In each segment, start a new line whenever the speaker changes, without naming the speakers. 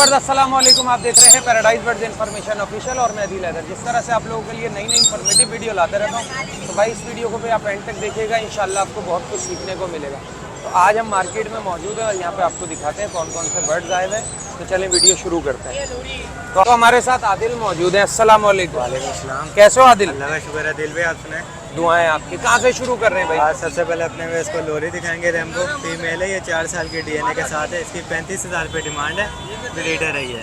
Viewers अस्सलाम वालेकुम, आप देख रहे हैं पैराडाइज बर्ड्स इन्फॉर्मेशन ऑफिशियल और मैं अदील हैदर। जिस तरह से आप लोगों के लिए नई नई इन्फॉर्मेटिव वीडियो लाते रहता हूँ, तो भाई इस वीडियो को भी आप एंड तक देखिएगा, इंशाल्लाह आपको बहुत कुछ सीखने को मिलेगा। तो आज हम मार्केट में मौजूद हैं और यहाँ पे आपको दिखाते हैं कौन कौन से बर्ड्स आए हुए हैं। तो चलें वीडियो शुरू करते हैं। तो हमारे साथ आदिल मौजूद हैं। अस्सलाम वालेकुम।
वालेकुम अस्सलाम।
कैसे हो आदिल?
अल्लाह का शुक्र है दिल भाई, आप सुनाए।
दुआएं आपकी। कहाँ से शुरू कर रहे हैं भाई?
आज सबसे पहले अपने में इसको लोरी दिखाएंगे। रेम्बो फीमेल है, ये 4 साल की डीएनए के साथ है। इसकी 35,000 रुपये डिमांड है। ब्रीडर है ये,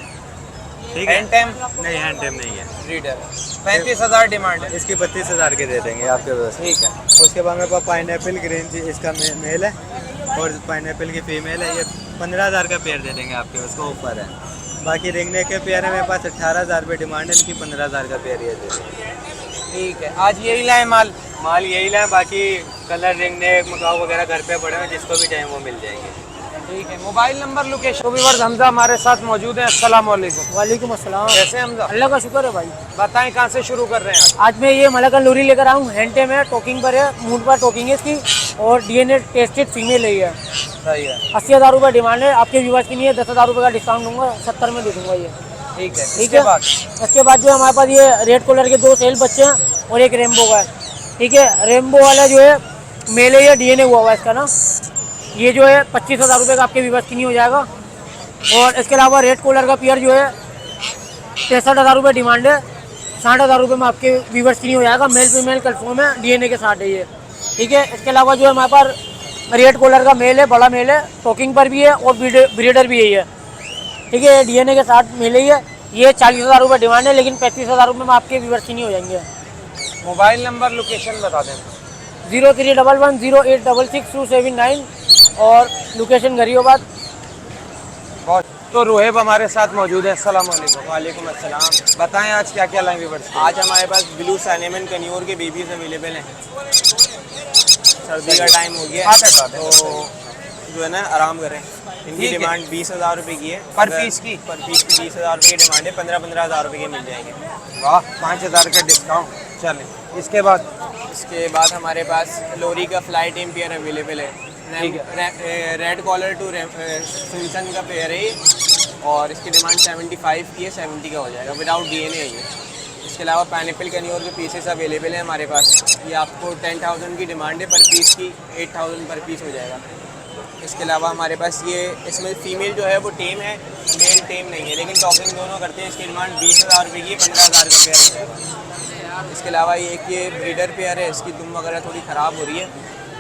ठीक है।
हैंड टाइम
नहीं, हैंड टाइम नहीं है,
ब्रीडर। 35,000 डिमांड है।
इसकी 32,000 के दे देंगे आपके पास।
ठीक है।
उसके बाद मेरे पास पाइनएप्पल ग्रीन जी, इसका मेल है और पाइनएप्पल की फीमेल है। ये 15,000 का पेयर दे देंगे आपके पास, को ऊपर है। बाकी रिंगनेक के पेयर है मेरे पास, 18,000 रुपये डिमांड है। इनकी 15,000 का पेयर ये दे देंगे।
ठीक है, आज यही लाए माल
यही लाए, बाकी कलर रिंगनेक मकाऊ वगैरह घर पे पड़े हैं, जिसको भी चाहिए वो मिल जाएंगे।
ठीक है। Mobile number location. Viewers Hamza हमारे साथ मौजूद है। अस्सलाम वालेकुम।
वालेकुम अस्सलाम।
कैसे हैं हमजा?
अल्लाह का शुक्र है भाई।
बताएं कहाँ से शुरू कर रहे हैं आज?
आज मैं ये मलाका लोरी लेकर आऊँ। हैंडटेम है, टोकिंग पर है, मूड पर टोकिंग है इसकी और डीएनए टेस्टेड फीमेल है ये।
सही है।
80,000 रुपये डिमांड है। आपके व्यूअर्स के लिए 10,000 रुपये का डिस्काउंट दूंगा, 70 में दे दूंगा ये।
ठीक है।
ठीक
इसके
है।
बाद
इसके बाद जो हमारे पास ये रेड कलर के 2 सेल बच्चे हैं और एक रेम्बो का है। ठीक है। रेम्बो वाला जो है मेल है, ये डीएनए हुआ हुआ है इसका ना। ये जो है 25,000 रुपये का आपके व्यूअर्स के लिए हो जाएगा। और इसके अलावा रेड कलर का पेयर जो है 63,000 रुपये डिमांड है। 60,000 रुपये में आपके व्यूअर्स के लिए हो जाएगा। मेल फीमेल कन्फर्म है, डीएनए के साथ है ये। ठीक है। इसके अलावा जो है हमारे पास रेड कलर का मेल है, बड़ा मेल है, टोकिंग पर भी है और ब्रीडर भी यही है। ठीक है। डीएनए के साथ मेल ही है। ये 40,000 रुपये डिमांड है, लेकिन 35,000 रुपये में आपके व्यूअर्स के लिए हो जाएंगे।
मोबाइल नंबर लोकेशन बता दें।
0311066279 और लोकेशन गरीबाबाद।
तो रोहेब हमारे साथ मौजूद है। अस्सलाम वालेकुम।
वालेकुम अस्सलाम।
बताएं आज क्या क्या लाए व्यूअर्स?
आज हमारे पास ब्लू सैनेमन कन्योर के बेबीज अवेलेबल हैं। सर्दी का टाइम हो गया
आते
तो जो है ना आराम करें। इनकी
ठीक है।
डिमांड 20,000 रुपये की है।
पर पीस की?
पर पीस की 20,000 रुपये की डिमांड है। 15,000 रुपये के मिल जाएंगे।
वाह, 5,000 का डिस्काउंट। चलें इसके बाद
इसके बाद हमारे पास लोरी का फ्लाई टीम पेयर अवेलेबल है।
ठीक
रेड कॉलर टू सिमसन का पेयर है ये और इसकी डिमांड 75 की है। 70 का हो जाएगा, विदाउट डीएनए है ये। इसके अलावा पाइनएप्पल कन्योर के पीसेस अवेलेबल हैं हमारे पास। ये आपको 10,000 की डिमांड है, पर पीस की 8,000 पर पीस हो जाएगा। इसके अलावा हमारे पास ये इसमें फीमेल जो है वो टेम है, मेल टेम नहीं है, लेकिन टॉकिंग दोनों करते हैं। इसकी डिमांड 20,000 रुपये की, 15,000 का पेयर हो जाएगा। इसके अलावा ये एक ये ब्रीडर पेयर है, इसकी दुम वगैरह थोड़ी ख़राब हो रही है।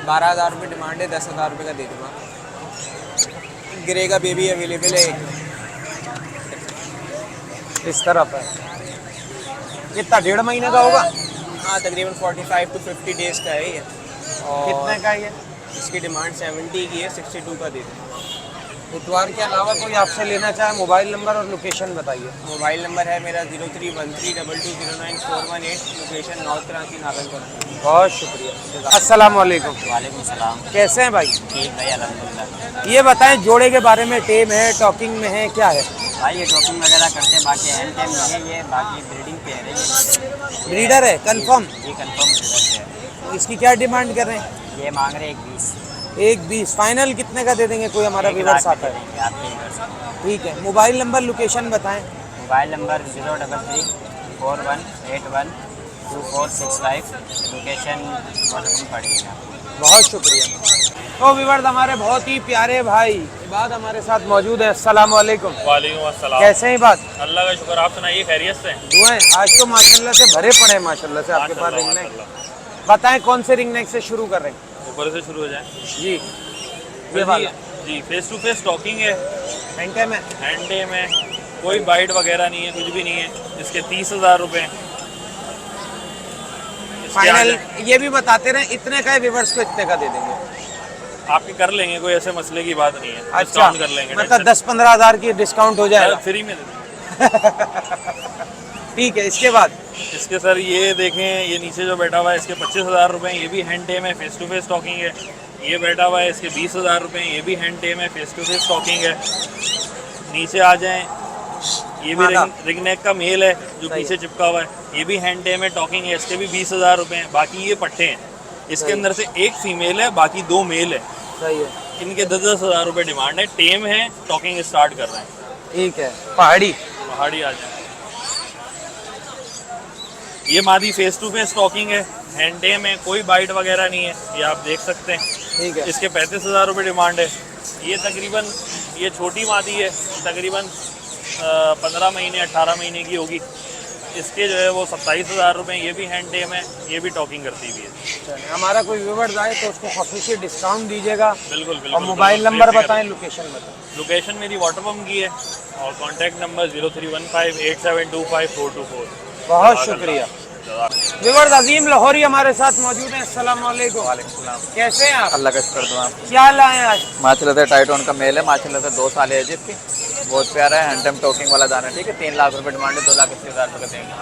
12,000 रुपये डिमांड है, 10,000 रुपये का दे दूँगा। ग्रे का बेबी अवेलेबल है।
इस तरफ है। कितना 1.5 महीने का होगा?
हाँ, तकरीबन 45 to 50 डेज़ का है ये। और
कितने का ये?
इसकी डिमांड 70 की है, 62 का दे दें।
इतवार के अलावा कोई आपसे लेना चाहे, मोबाइल नंबर और लोकेशन बताइए।
मोबाइल नंबर है मेरा 031322099418। Location north Karachi Nagalpur.
बहुत शुक्रिया। अस्सलाम वालेकुम।
वालेकुम सलाम।
कैसे हैं भाई?
ठीक भाई, अल्हम्दुलिल्लाह।
ये बताएं जोड़े के बारे में। टेम है, टॉकिंग में है, क्या है?
भाई ये टोकिंग वगैरह करते हैं, बाकी हैंड टाइम नहीं है ये, बाकी ब्रीडिंग पेयर है ये।
ब्रीडर है कंफर्म?
ये कंफर्म ब्रीडर है।
इसकी क्या डिमांड कर रहे हैं?
ये मांग रहे 1,20,000।
1,20,000 फाइनल कितने का दे देंगे? कोई हमारा व्यूअर्स आता है?
आपके व्यूअर्स।
ठीक है। मोबाइल नंबर लोकेशन बताएं।
Mobile number 03341812465। लोकेशन वॉटसअप पड़ेगा।
बहुत शुक्रिया। तो व्यूअर्स हमारे बहुत ही प्यारे भाई इबाद हमारे साथ मौजूद है। अस्सलाम वालेकुम।
वालेकुम अस्सलाम।
कैसे हैं इबाद?
अल्लाह का शुक्र, आप सुनाइए, खैरियत से?
दुआएं। आज तो माशाल्लाह से भरे पड़े हैं माशाल्लाह से आपके पास रिंग नेक। बताएं कौन से रिंग नेक से शुरू कर रहे हैं?
ऊपर से शुरू हो जाए
जी, ये वाला
जी। फेस टू फेस टॉकिंग है,
हैंड में।
हैंड टेम है, कोई बाइट वगैरह नहीं है, कुछ भी नहीं है। इसके 30,000 रुपये
फाइनल। ये भी बताते रहे इतने का व्यूअर्स को इतने का दे देंगे।
आपके कर लेंगे, कोई ऐसे मसले की बात नहीं है।
अच्छा,
डिस्काउंट कर लेंगे,
मतलब 10-15,000 की डिस्काउंट हो जाएगा।
फ्री में दे देंगे।
ठीक है। इसके बाद
इसके सर ये देखें, ये नीचे जो बैठा हुआ है इसके 25,000 रुपये, ये भी हैंड टेम है, फेस टू फेस टॉकिंग है। ये बैठा हुआ है, इसके 20,000 रुपये, ये भी हैंड टेम है, फेस टू फेस टॉकिंग है। नीचे आ जाएं, ये भी रिंग नेक का मेल है जो पीछे चिपका हुआ है, ये भी हैंड टेम है, टॉकिंग है। इसके भी 20,000 रुपये हैं। बाकी ये पट्टे हैं, इसके अंदर से एक फीमेल है, बाकी 2 मेल है।
सही है।
इनके 10,000 रुपये डिमांड है। टेम है, टॉकिंग स्टार्ट कर रहे हैं।
ठीक है, पहाड़ी।
पहाड़ी आ जाए। ये मादी फेस टू फेस टॉकिंग है, हैंड टेम है, कोई बाइट वगैरह नहीं है, ये आप देख सकते हैं।
ठीक है,
इसके 35,000 रुपये डिमांड है। ये तकरीबन, ये छोटी मादी है, तकरीबन 15 महीने 18 महीने की होगी। इसके जो है वो 27,000 रुपये। ये भी हैंड टेम है, ये भी टॉकिंग करती हुई है।
चलिए, हमारा कोई व्यूवर्स आए तो उसको ऑफिशियल डिस्काउंट दीजिएगा।
बिल्कुल बिल्कुल।
और मोबाइल नंबर बताएं, लोकेशन बताएं।
लोकेशन मेरी वाटर पम्प की है और कॉन्टैक्ट नंबर 03158725
बहुत शुक्रिया। व्यूवर्स, अजीम लाहौरी हमारे साथ मौजूद हैं। अस्सलाम वालेकुम। कैसे हैं आप?
अल्लाह का शुक्र दुआ।
क्या लाए हैं आज?
माशाल्लाह टाइटोन का मेल है, माशाल्लाह 2 साल है जिसकी, बहुत प्यारा है, हैंड टाइम टोकिंग वाला दाना है। ठीक है, 3 लाख रुपए डिमांड है, 2,80,000 रुपये देंगे।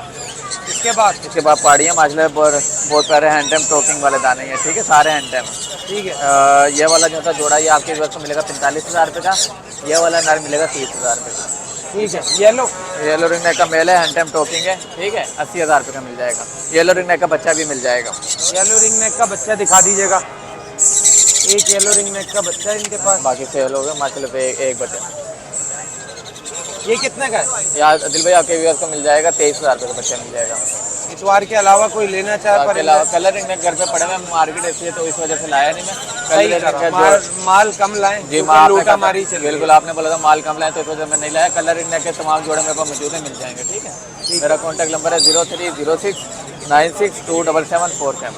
इसके बाद
पाड़ी है माशाल्लाह, बहुत प्यारे हैंड टाइम टोकिंग वाले दाने हैं। ठीक है, सारे हैंड टाइम।
ठीक है,
ये वाला जो था जोड़ा, ये आपके व्यवस्था मिलेगा 45,000 रुपये का। ये वाला नर मिलेगा 30,000 रुपये का।
ठीक है। येलो
येलो रिंग नेक का मेल है, हैंड टाइम टोकिंग है। ठीक है, 80,000 रुपये का मिल जाएगा। येलो रिंग नेक का बच्चा भी मिल जाएगा।
येलो रिंग नेक का बच्चा दिखा दीजिएगा। एक येलो रिंग नेक का बच्चा है इनके पास।
बाकी सेल हो गए माशाल्लाह पे एक बच्चा।
ये कितने का है?
यार दिल भाई आपके व्यूअर्स को मिल जाएगा 23,000 रुपये का बच्चा मिल जाएगा।
इतवार के अलावा कोई लेना चाहे पर
कलरिंग में घर पे पड़े हुए मार्केट ऐसी है तो इस वजह से लाया नहीं मैं।
सही करा, माल कम लाएं
जी,
क्योंकि लूटा मारी चल रही है।
बिल्कुल आपने बोला था माल कम लाए तो इस वजह से नहीं लाया। कलरिंग नेक के तमाम जोड़े मेरे पास मौजूद है, मिल जाएंगे। ठीक है, मेरा कॉन्टैक्ट नंबर है 0306962747।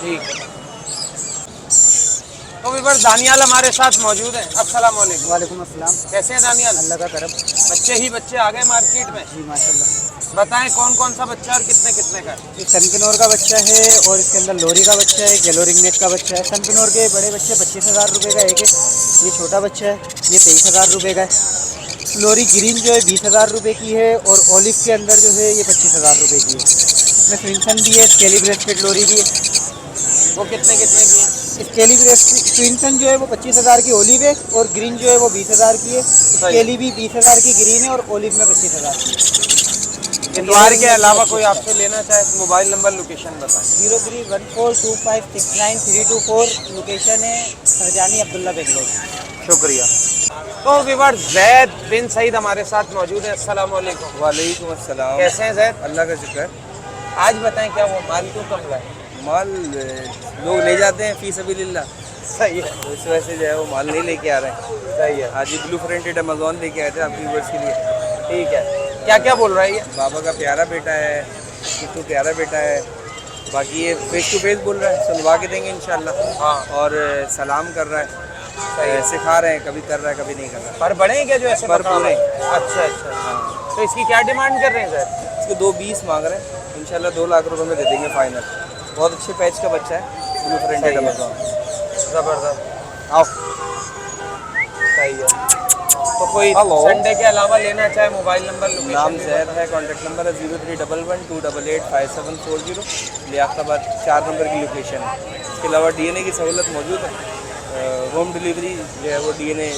ठीक है। तो व्यूअर, दानियाल हमारे साथ मौजूद हैं। अस्सलाम वालेकुम।
वालेकुम अस्सलाम।
कैसे हैं दानियाल?
अल्लाह का करम।
बच्चे ही बच्चे आ गए मार्केट में।
जी माशाल्लाह।
बताएं कौन कौन सा बच्चा और कितने कितने का है?
ये सनपिनोर का बच्चा है और इसके अंदर लोरी का बच्चा है, येलो रिंग नेक का बच्चा है। सनपिनोर के बड़े बच्चे 25,000 रुपये का एक है। ये छोटा बच्चा है, ये 23,000 रुपये का है। लोरी ग्रीन जो है 20,000 रुपये की है और ओलिव के अंदर जो है ये 25,000 रुपये की है। इसमें स्विंसन भी है, स्केली ब्रेस्टेड लोरी भी है।
वो कितने कितने की है?
स्केली स्विंसन जो है वो 25,000 की ओलिव है और ग्रीन जो है वो 20,000 की है। स्केली भी 20,000 की ग्रीन है और ओलिव में 25,000 की है।
इतवार के अलावा कोई आपसे लेना चाहे तो मोबाइल नंबर लोकेशन बताएं।
03142569 लोकेशन है सरजानी अब्दुल्ला बेंगलोर।
शुक्रिया। तो व्यूअर, जैद बिन सईद हमारे साथ मौजूद है। अस्सलाम वालेकुम।
वालेकुम अस्सलाम।
कैसे हैं जैद?
अल्लाह का शुक्र।
आज बताएं क्या वो माल क्यों कम लाए?
माल लोग ले जाते हैं फी सबिलिल्लाह,
सही है,
तो इस वजह से जो है वो माल नहीं लेके आ रहे हैं।
सही है।
आज ये ब्लू प्रिंटेड अमेजोन लेके आए थे आपकी व्यूअर्स के लिए।
ठीक है। क्या क्या बोल रहा है ये?
बाबा का प्यारा बेटा है, किट्टू प्यारा बेटा है। बाकी ये फेस टू फेस बोल रहा है, सुनवा के देंगे इंशाल्लाह।
हाँ।
और सलाम कर रहा है, सिखा रहे हैं, कभी कर रहा है कभी नहीं कर रहा।
पर बड़े हैं क्या जो ऐसे
पर
पकड़ा हुआ
पूरे।
है? अच्छा अच्छा। तो इसकी क्या डिमांड कर रहे हैं सर?
इसके 2,20 मांग रहे हैं, इंशाल्लाह 2 लाख रुपए में दे देंगे फाइनल। बहुत अच्छे पैच का बच्चा है, ब्लू प्रिंटेड अमेजोन।
ज़बरदस्त। आओ। सही है। तो कोई संडे के अलावा लेना चाहे मोबाइल नंबर लोकेशन
नाम
भी
जैद
बताएं।
है, कॉन्टैक्ट नंबर है 0311288570 लियाकताबाद 4 नंबर की लोकेशन है। इसके अलावा डीएनए की सहूलत मौजूद है, होम डिलीवरी जो है वो डीएनए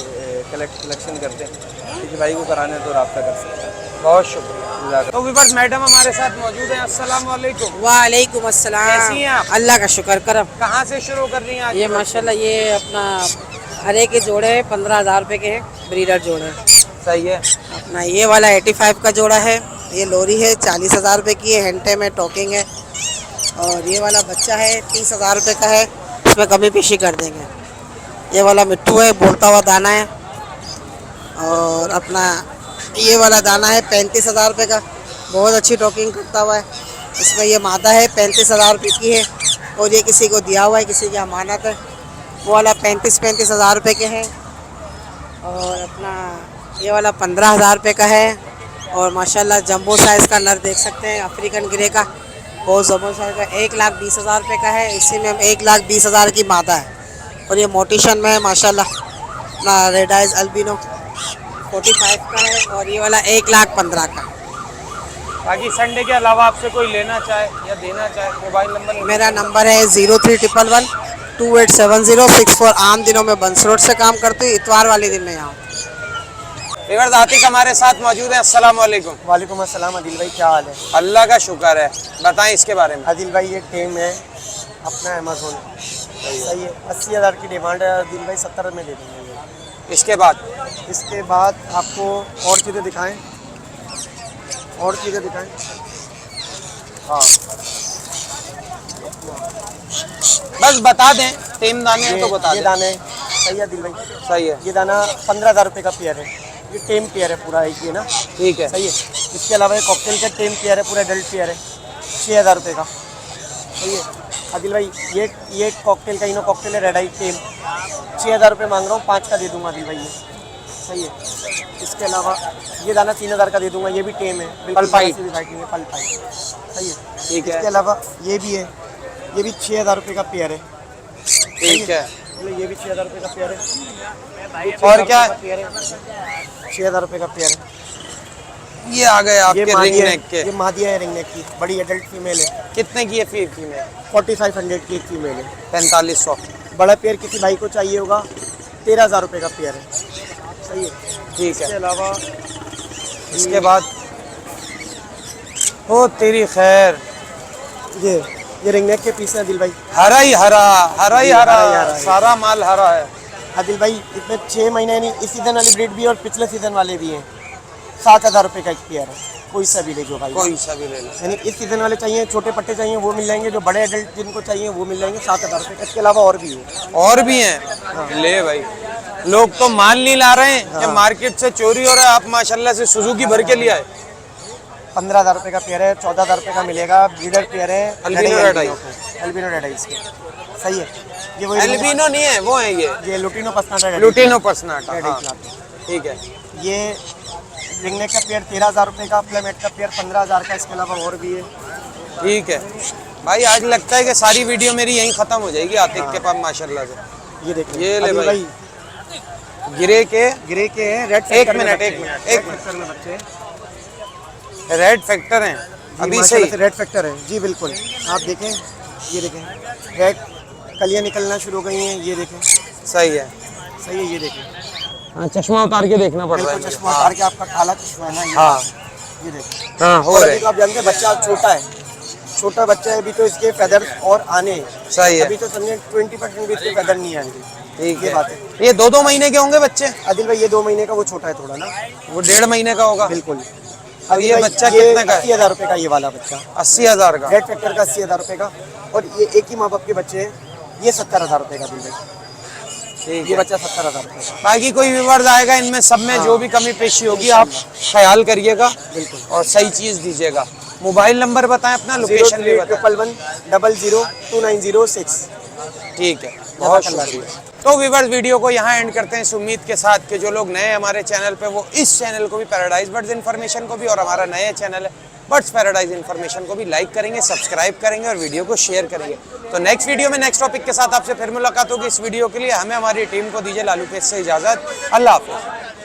कलेक्शन करते हैं। किसी भाई को कराना है तो रब्ता कर सकते हैं।
बहुत शुक्रिया। तो व्यूअर्स, मैडम हमारे साथ मौजूद हैं। अस्सलाम वालेकुम।
वालेकुम अस्सलाम।
कैसी हैं आप?
अल्लाह का शुक्र करम।
कहाँ से शुरू कर रही हैं आज?
ये माशाल्लाह ये अपना हरे के जोड़े हैं, 15,000 रुपये के हैं, ब्रीडर जोड़े हैं।
सही है।
अपना ये वाला 85 का जोड़ा है, ये लोरी है 40,000 रुपये की है, हैंड टाइम है, टॉकिंग है। और ये वाला बच्चा है 30,000 रुपये का है, इसमें कमी पेशी कर देंगे। ये वाला मिट्टू है, बोलता हुआ दाना है। और अपना ये वाला दाना है 35,000 रुपये का, बहुत अच्छी टॉकिंग करता हुआ है। इसमें ये मादा है 35,000 रुपये की है और ये किसी को दिया हुआ है, किसी की अमानत है। वो वाला 35,000 रुपये के हैं। और अपना ये वाला 15,000 रुपये का है। और माशाल्लाह जंबो साइज़ का नर देख सकते हैं, अफ्रीकन ग्रे का, बहुत जंबो साइज़ का, 1,20,000 रुपये का है। इसी में हम 1,20,000 की मादा है। और ये मोटिशन में है माशाल्लाह, अपना रेड आइज अल्बिनो 45 का है। और ये वाला 1,15,000 का।
बाकी संडे के अलावा आपसे कोई लेना चाहे या देना चाहे मोबाइल नंबर।
मेरा नंबर है 0311287064। आम दिनों में बंस रोड से काम करती हूँ, इतवार वाले दिन में यहाँ।
व्यूअर्स, आतिक हमारे साथ मौजूद है। अस्सलाम वालेकुम।
वालेकुम अस्सलाम। आदिल भाई क्या हाल है?
अल्लाह का शुक्र है। बताएं इसके बारे में।
आदिल भाई ये टेम है अपना अमेजोन, सही है। 80,000 की डिमांड है। आदिल भाई 70 में दे देंगे।
इसके बाद
इसके बाद आपको और चीज़ें दिखाएं, और चीज़ें दिखाएं। हाँ,
बस बता दें, टेम दाने हैं तो बता
ये
दें।
दाने सही है दिल भाई,
सही है,
ये दाना 15,000 रुपये का पेयर है। ये टेम पेयर है पूरा, एक ये ना,
ठीक है।
सही है। इसके अलावा ये कॉकटेल का टेम पेयर है, पूरा एडल्ट पेयर है, 6,000 रुपये का, सही है। आदिल भाई ये कॉकटेल का इनो कॉकटेल है, रेड आई टेम, 6,000 रुपये मांग रहा हूँ, 5 का दे दूंगा आदिल भाई, ये सही है। इसके अलावा ये दाना 3,000 का दे दूंगा, ये भी टेम है, बिल्कुल
पलपाई।
भी फाइटिंग है, पलपाई, सही है।
ठीक है,
इसके अलावा ये भी है, ये भी 6,000 रुपये का पेयर है,
ठीक है।
ये भी 6,000 रुपये का पेयर है।
और क्या?
6,000 रुपये का पेयर है।
ये आ गए आपके रिंग
मादिया
नेक के,
ये मादिया है रिंग नेक की, बड़ी एडल्ट फीमेल है,
कितने की है फीमेल?
4500 की एक फीमेल है।
4500।
बड़ा पेयर किसी भाई को चाहिए होगा, 13,000 रुपये का पेयर है, सही है।
ठीक
इसके
है,
अलावा
इसके बाद ओ तेरी खैर,
ये रिंग नेक के पीस हैं आदिल भाई।
हरा ही हरा, हरा ही हरा,
हरा ही हरा है।
सारा माल हरा है।
आदिल भाई इसमें 6 महीने यानी इस सीज़न वाली ब्रीड भी है और पिछले सीज़न वाले भी हैं। 7,000 रुपये का एक पेयर है, कोई सा भी ले जो भाई,
कोई सा भी ले लो।
यानी इस सीज़न वाले चाहिए, छोटे पट्टे चाहिए वो मिल जाएंगे, जो बड़े एडल्ट जिनको चाहिए वो मिल जाएंगे 7,000 रुपये का। इसके अलावा और भी है,
और भी हैं, ले भाई। लोग तो माल नहीं ला रहे हैं कि मार्केट से चोरी हो रहा है, आप माशाल्लाह से सुजुकी भर के लिया है।
15,000 रुपये का पेयर है, 14,000 रुपये का मिलेगा। ब्रीडर पेयर है,
अल्बिनो रेड आई।
अल्बिनो रेड आई इसके, सही है। ये वही
एल्बिनो नहीं है, वो है
ये लुटिनो पसनाटा,
लुटिनो पर्सनाटा।
रेड
हाँ,
आई क्लास।
ठीक है।
ये रिंगनेक का पेयर 13,000 रुपये का, प्लेमेट का पेयर 15,000 का। इसके अलावा और भी है।
ठीक है भाई, आज लगता है कि सारी वीडियो मेरी यहीं खत्म हो जाएगी आतिक के पास माशाल्लाह से।
ये देखिए,
ये ले
अभी
भाई। गिरे के
ग्रे के हैं, रेड
एक मिनट, एक मिनट, एक
फैक्टर में बच्चे हैं।
रेड फैक्टर हैं अभी
माशाल्लाह
सही।
से रेड फैक्टर है जी, बिल्कुल। आप देखें, ये देखें, रेड कलियाँ निकलना शुरू हो गई हैं, ये देखें,
सही है।
सही है। ये देखें,
हाँ, चश्मा उतार के देखना पड़ रहा है
बिल्कुल
मुझे।
चश्मा उतार के आपका काला चश्मा है ना, ये
हाँ
ये देखें।
हाँ, हो
और
रहे
अभी तो आप जानते हैं बच्चा छोटा है, छोटा बच्चा है, अभी तो इसके फेदर और आने हैं।
सही है।
अभी तो समझे 20% भी इसके फेदर नहीं आएंगे।
ठीक
ये
है।
बात है।
ये 2-2 महीने के होंगे बच्चे?
आदिल भाई ये 2 महीने का, वो छोटा है थोड़ा ना,
वो 1.5 महीने का होगा।
बिल्कुल।
अब ये
भाई,
बच्चा कितने का है?
80,000 रुपये का ये वाला बच्चा,
80,000 का।
रेड फैक्टर का 80,000 रुपये का। और ये एक ही माँ बाप के बच्चे हैं, ये 70,000 रुपये का। दिल भाई
ठीक
ये
है।
बच्चा 70,000 रुपये का।
बाकी कोई व्यूअर्स आएगा, इनमें सब में जो भी कमी पेशी होगी आप ख्याल करिएगा और सही चीज़ दीजिएगा। मोबाइल नंबर बताएं अपना, लोकेशन भी बताएं।
03111000906।
ठीक है, बहुत शुक्रिया। तो व्यूअर्स वीडियो को यहाँ एंड करते हैं इस उम्मीद के साथ कि जो लोग नए हमारे चैनल पे वो इस चैनल को भी, पैराडाइज बर्ड्स इन्फॉर्मेशन को भी, और हमारा नया चैनल है बर्ड्स पैराडाइज इन्फॉर्मेशन को भी लाइक करेंगे, सब्सक्राइब करेंगे और वीडियो को शेयर करेंगे। तो नेक्स्ट वीडियो में नेक्स्ट टॉपिक के साथ आपसे फिर मुलाकात होगी। इस वीडियो के लिए हमें, हमारी टीम को दीजिए लालू पेज से इजाज़त। अल्लाह हाफ़िज़।